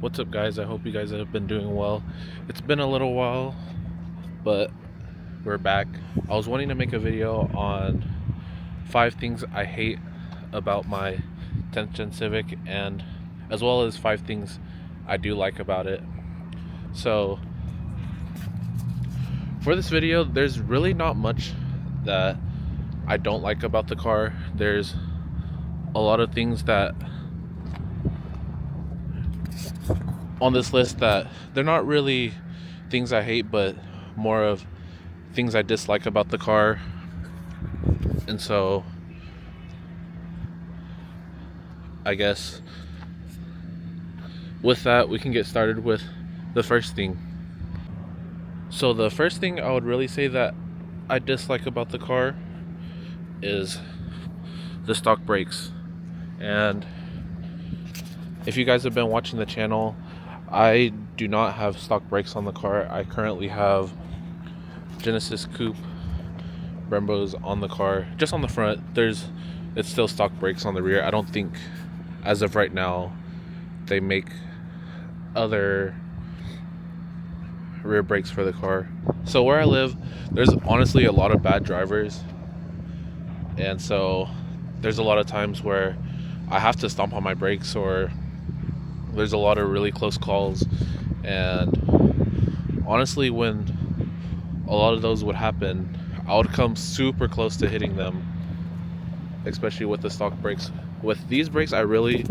What's up, guys? I hope you guys have been doing well. It's been a little while, but we're back. I was wanting to make a video on 5 things I hate about my 10th gen Civic, and as well as 5 things I do like about it. So for this video, there's really not much that I don't like about the car. There's a lot of things that on this list that they're not really things I hate, but more of things I dislike about the car. And so I guess with that, we can get started with the first thing. So the first thing I would really say that I dislike about the car is the stock brakes. And if you guys have been watching the channel, I do not have stock brakes on the car. I currently have Genesis coupe Brembos on the car, just on the front. It's still stock brakes on the rear. I don't think, as of right now, they make other rear brakes for the car. So where I live, there's honestly a lot of bad drivers, and so there's a lot of times where I have to stomp on my brakes, or there's a lot of really close calls. And honestly, when a lot of those would happen, I would come super close to hitting them, especially with the stock brakes. With these brakes, I really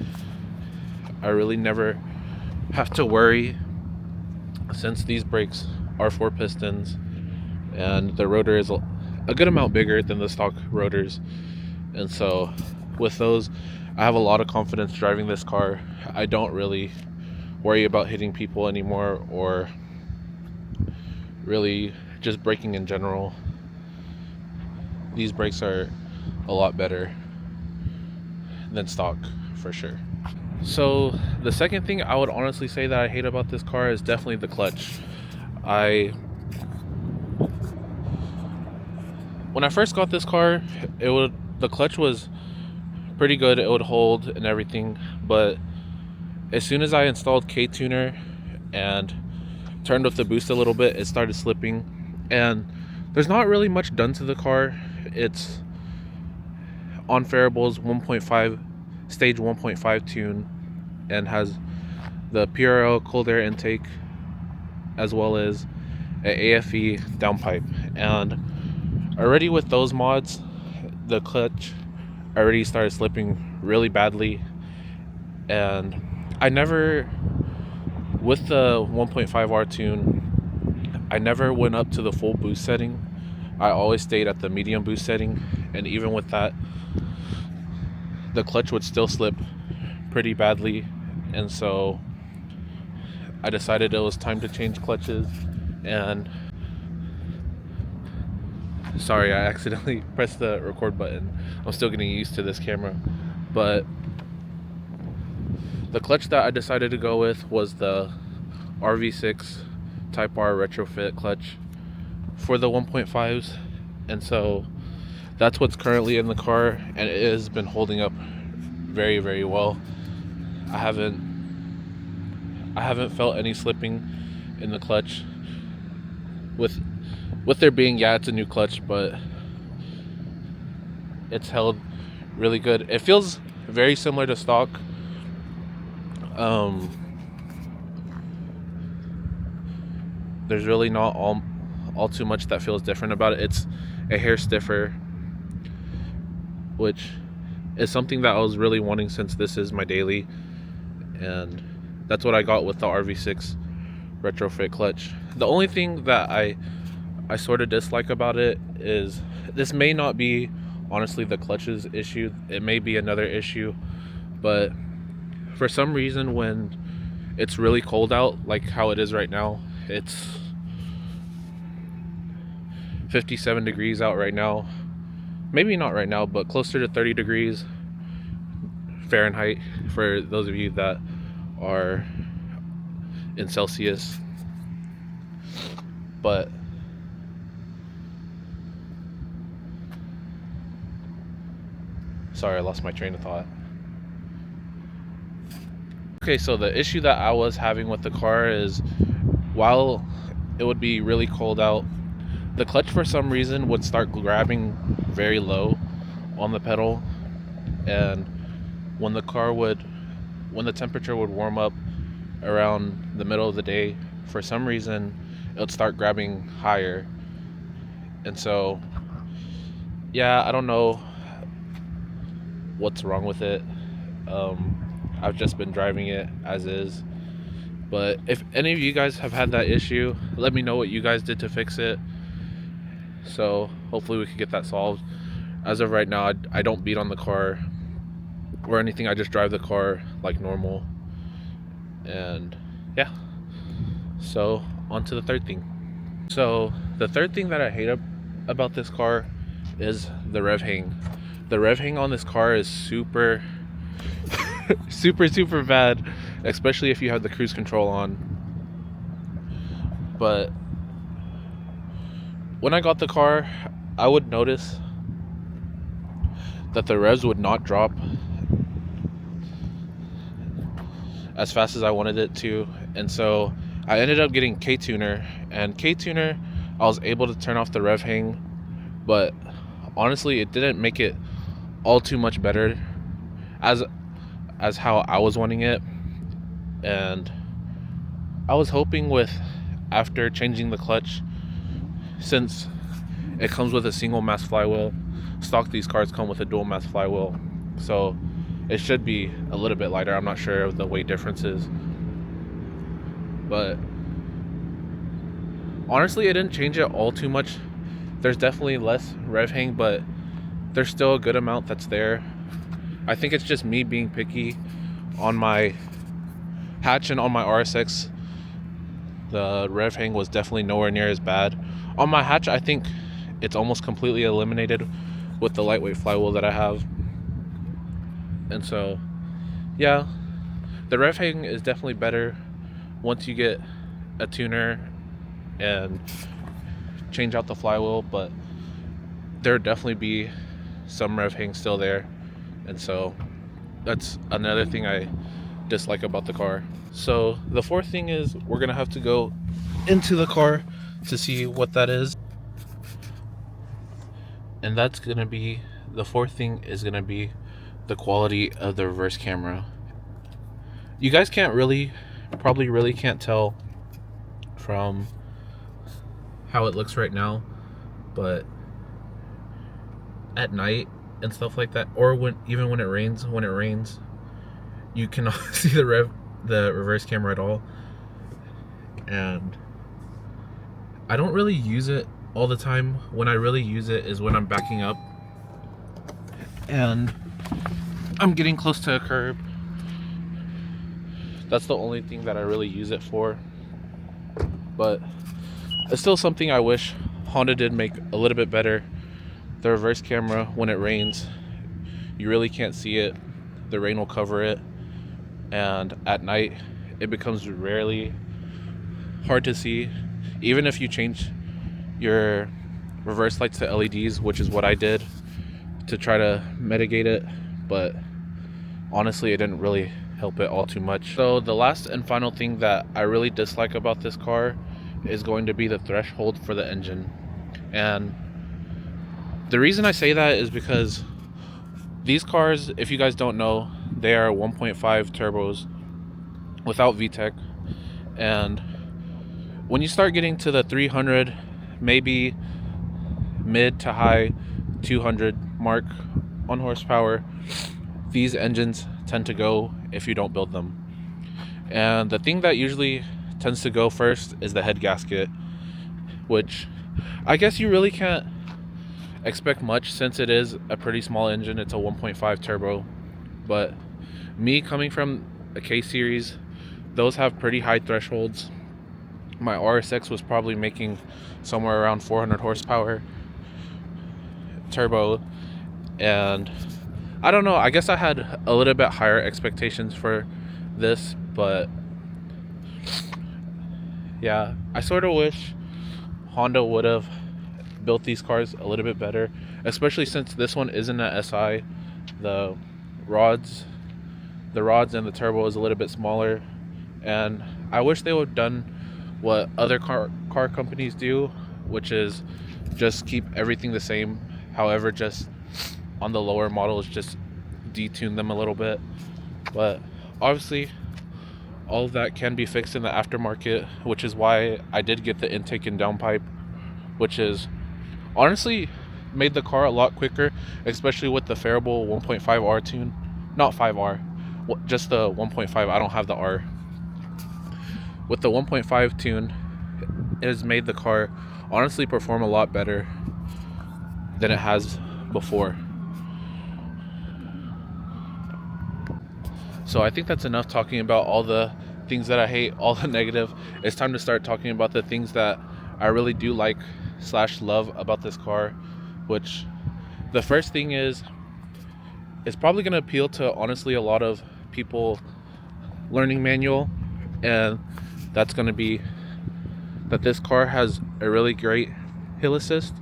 never have to worry, since these brakes are 4 pistons and the rotor is a good amount bigger than the stock rotors. And so with those, I have a lot of confidence driving this car. I don't really worry about hitting people anymore, or really just braking in general. These brakes are a lot better than stock, for sure. So the second thing I would honestly say that I hate about this car is definitely the clutch. When I first got this car, the clutch was pretty good. It would hold and everything, but as soon as I installed Ktuner and turned up the boost a little bit, it started slipping. And there's not really much done to the car. It's on variables 1.5 stage 1.5 tune, and has the Prl cold air intake as well as an AFE downpipe. And already with those mods, the clutch already started slipping really badly. And I never, with the 1.5R tune, I never went up to the full boost setting. I always stayed at the medium boost setting, and even with that, the clutch would still slip pretty badly. And so I decided it was time to change clutches. And sorry, I accidentally pressed the record button. I'm still getting used to this camera. But the clutch that I decided to go with was the RV6 Type R retrofit clutch for the 1.5s. And so that's what's currently in the car, and it has been holding up very, very well. I haven't felt any slipping in the clutch. With there being, yeah, it's a new clutch, but it's held really good. It feels very similar to stock. There's really not all too much that feels different about it. It's a hair stiffer, which is something that I was really wanting, since this is my daily, and that's what I got with the RV6 retrofit clutch. The only thing that I sort of dislike about it is, this may not be honestly the clutch's issue, it may be another issue, but for some reason when it's really cold out, like how it is right now, it's 57 degrees out right now. Maybe not right now, but closer to 30 degrees Fahrenheit for those of you that are in Celsius. But sorry, I lost my train of thought. Okay, so the issue that I was having with the car is, while it would be really cold out, the clutch for some reason would start grabbing very low on the pedal, and when the temperature would warm up around the middle of the day, for some reason it would start grabbing higher. And so yeah, I don't know what's wrong with it. I've just been driving it as is, but if any of you guys have had that issue, let me know what you guys did to fix it, so hopefully we can get that solved. As of right now, I don't beat on the car or anything. I just drive the car like normal. And yeah, so on to the third thing. So the third thing that I hate about this car is the rev hang. The rev hang on this car is super super bad, especially if you have the cruise control on. But when I got the car, I would notice that the revs would not drop as fast as I wanted it to, and so I ended up getting Ktuner. And Ktuner, I was able to turn off the rev hang, but honestly it didn't make it all too much better as how I was wanting it. And I was hoping with, after changing the clutch, since it comes with a single mass flywheel, stock these cars come with a dual mass flywheel, so it should be a little bit lighter. I'm not sure of the weight differences, but honestly it didn't change it all too much. There's definitely less rev hang, but there's still a good amount that's there. I think it's just me being picky. On my hatch and on my RSX, the rev hang was definitely nowhere near as bad. On my hatch, I think it's almost completely eliminated with the lightweight flywheel that I have. And so yeah, the rev hang is definitely better once you get a tuner and change out the flywheel, but there would definitely be some rev hang still there. And so that's another thing I dislike about the car. So the fourth thing is, we're gonna have to go into the car to see what that is. And that's gonna be, the fourth thing is gonna be the quality of the reverse camera. You guys probably really can't tell from how it looks right now, but at night and stuff like that, or even when it rains, you cannot see the reverse camera at all. And I don't really use it all the time. When I really use it is when I'm backing up and I'm getting close to a curb. That's the only thing that I really use it for. But it's still something I wish Honda did make a little bit better. The reverse camera, when it rains, you really can't see it. The rain will cover it, and at night it becomes really hard to see. Even if you change your reverse lights to LEDs, which is what I did to try to mitigate it, but honestly it didn't really help it all too much. So the last and final thing that I really dislike about this car is going to be the threshold for the engine. And the reason I say that is because these cars, if you guys don't know, they are 1.5 turbos without VTEC. And when you start getting to the 300, maybe mid to high 200 mark on horsepower, these engines tend to go if you don't build them. And the thing that usually tends to go first is the head gasket, which I guess you really can't expect much since it is a pretty small engine. It's a 1.5 turbo, but me coming from a K series, those have pretty high thresholds. My RSX was probably making somewhere around 400 horsepower turbo, and I don't know, I guess I had a little bit higher expectations for this, but yeah, I sort of wish Honda would have built these cars a little bit better, especially since this one isn't an SI. The rods the rods and the turbo is a little bit smaller, and I wish they would have done what other car companies do, which is just keep everything the same. However, just on the lower models, just detune them a little bit. But obviously all of that can be fixed in the aftermarket, which is why I did get the intake and downpipe, which is honestly made the car a lot quicker, especially with the Faribault 1.5R tune. Not 5R, just the 1.5. I don't have the R. With the 1.5 tune, it has made the car honestly perform a lot better than it has before. So I think that's enough talking about all the things that I hate, all the negative. It's time to start talking about the things that I really do like / love about this car, which the first thing is, it's probably going to appeal to honestly a lot of people learning manual, and that's going to be that this car has a really great hill assist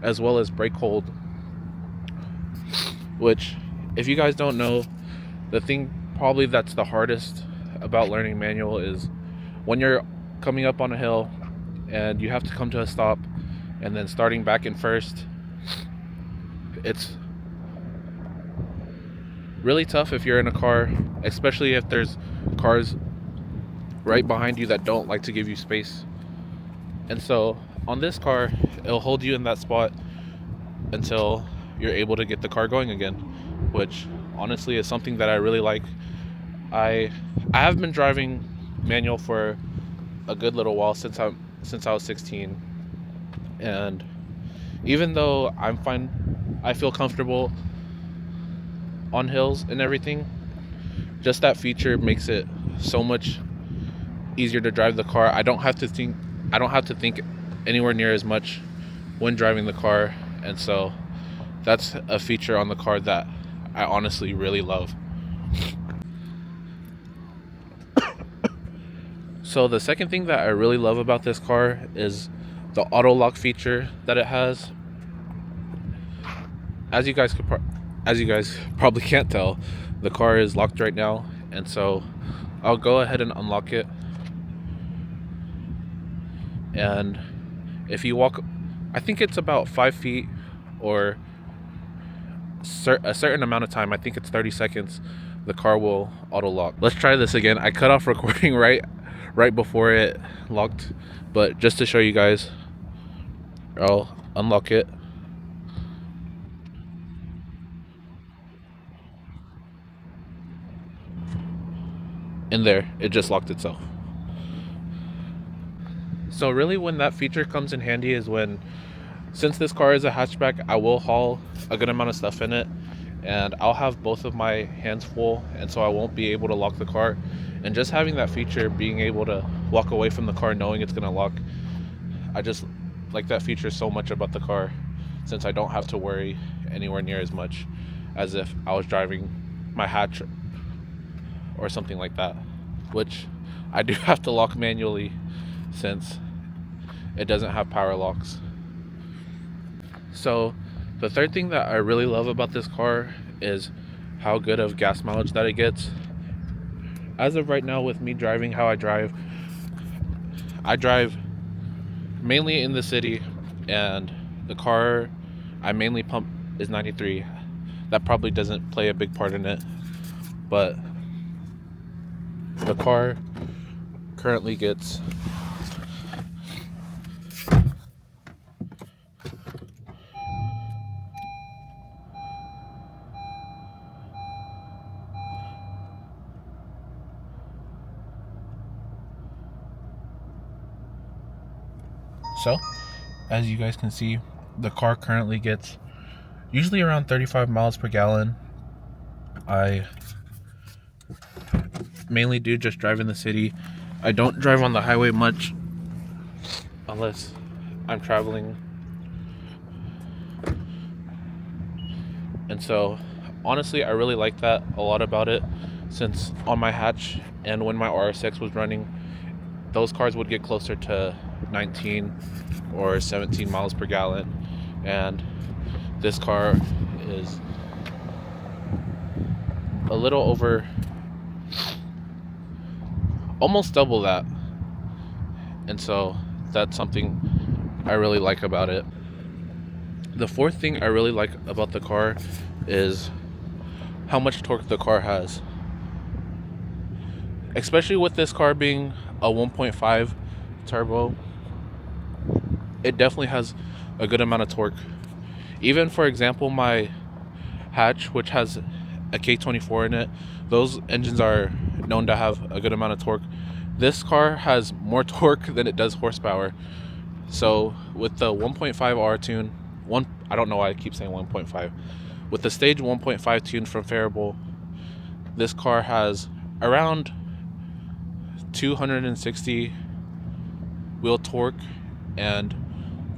as well as brake hold, which, if you guys don't know, the thing probably that's the hardest about learning manual is when you're coming up on a hill and you have to come to a stop and then starting back in first. It's really tough if you're in a car, especially if there's cars right behind you that don't like to give you space. And so on this car, it'll hold you in that spot until you're able to get the car going again, which honestly is something that I really like. I have been driving manual for a good little while, since I was 16, and even though I'm fine, I feel comfortable on hills and everything, just that feature makes it so much easier to drive the car. I don't have to think anywhere near as much when driving the car, and so that's a feature on the car that I honestly really love. So the second thing that I really love about this car is the auto lock feature that it has. As you guys probably can't tell, the car is locked right now, and so I'll go ahead and unlock it. And if you walk, I think it's about 5 feet or a certain amount of time, I think it's 30 seconds, the car will auto lock. Let's try this again. I cut off recording right before it locked, but just to show you guys, I'll unlock it. And there, it just locked itself. So really when that feature comes in handy is when, since this car is a hatchback, I will haul a good amount of stuff in it, and I'll have both of my hands full, and so I won't be able to lock the car. And just having that feature, being able to walk away from the car knowing it's gonna lock, I just like that feature so much about the car, since I don't have to worry anywhere near as much as if I was driving my hatch or something like that, which I do have to lock manually since it doesn't have power locks. So the third thing that I really love about this car is how good of gas mileage that it gets. As of right now, with me driving how I drive mainly in the city, and the car I mainly pump is 93. That probably doesn't play a big part in it, but the car currently gets so, as you guys can see, the car currently gets usually around 35 miles per gallon. I mainly do just drive in the city. I don't drive on the highway much unless I'm traveling. And so, honestly, I really like that a lot about it, since on my hatch and when my RS6 was running, those cars would get closer to 19 or 17 miles per gallon, and this car is a little over almost double that. And so that's something I really like about it. The fourth thing I really like about the car is how much torque the car has. Especially with this car being a 1.5 turbo, it definitely has a good amount of torque. Even, for example, my hatch, which has a K24 in it, those engines are known to have a good amount of torque. This car has more torque than it does horsepower. So with the 1.5R tune, I don't know why I keep saying 1.5. With the stage 1.5 tune from Faribault, this car has around 260 wheel torque and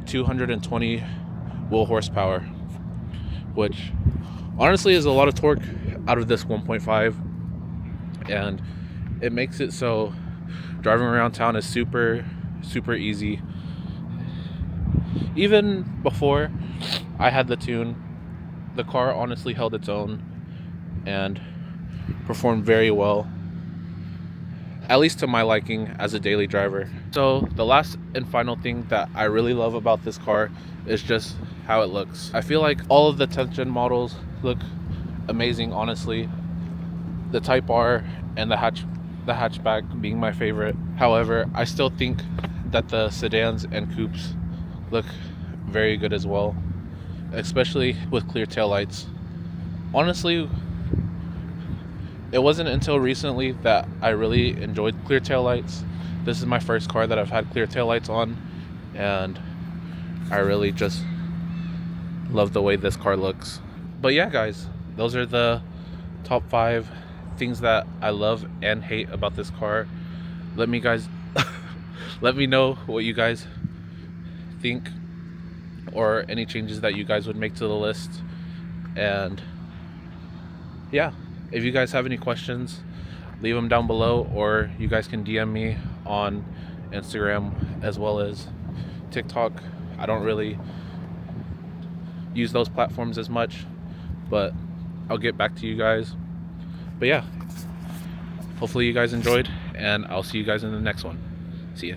220 wheel horsepower, which honestly is a lot of torque out of this 1.5, and it makes it so driving around town is super easy. Even before I had the tune, the car honestly held its own and performed very well, at least to my liking as a daily driver. So the last and final thing that I really love about this car is just how it looks. I feel like all of the 10th gen models look amazing, honestly. The Type R and the hatchback being my favorite. However, I still think that the sedans and coupes look very good as well, especially with clear taillights. Honestly, it wasn't until recently that I really enjoyed clear taillights. This is my first car that I've had clear taillights on, and I really just love the way this car looks. But yeah, guys, those are the top 5 things that I love and hate about this car. Let me know what you guys think, or any changes that you guys would make to the list. And yeah, if you guys have any questions, leave them down below, or you guys can DM me on Instagram as well as TikTok. I don't really use those platforms as much, but I'll get back to you guys. But yeah, hopefully you guys enjoyed, and I'll see you guys in the next one. See ya.